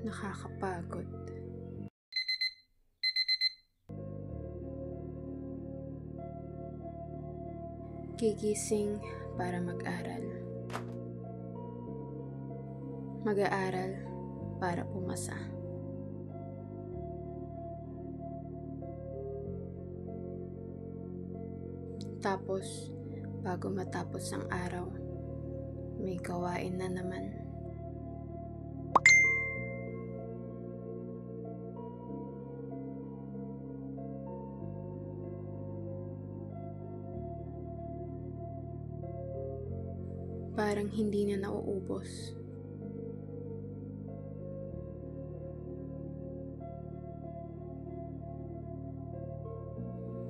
nakakapagod. Gigising para mag-aral. Mag-aaral para pumasa. Tapos, bago matapos ang araw, may gawain na naman. Parang hindi na nauubos.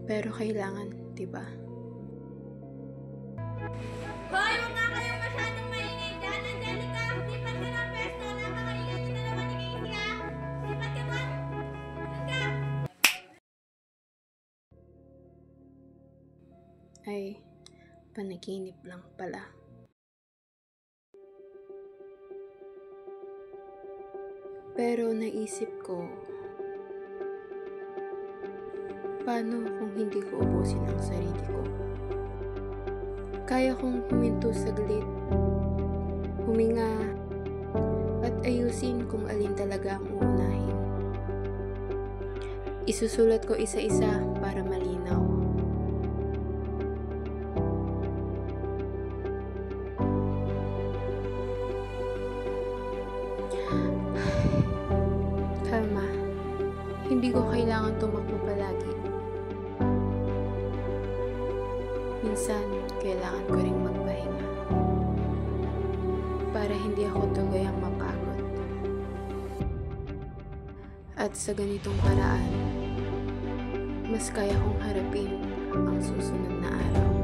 Pero kailangan, diba? Hoy, huwag nga kayong masyadong maingay dyan. Angelica, lipat ka ng pwesto. Napakaingay nyo dalawa ni Casey, ha? Lipat ka ba? Lipat ka! Ay, panaginip lang pala. Pero naisip ko, paano kung hindi ko ubusin ang sarili ko? Kaya kong huminto saglit, huminga, at ayusin kung alin talaga ang uunahin. Isusulat ko isa-isa para malinaw. Kalma, hindi ko kailangan tumakbo palagi. Minsan, kailangan ko ring magpahinga para hindi ako tugayang mapagod. At sa ganitong paraan, mas kaya kong harapin ang susunod na araw.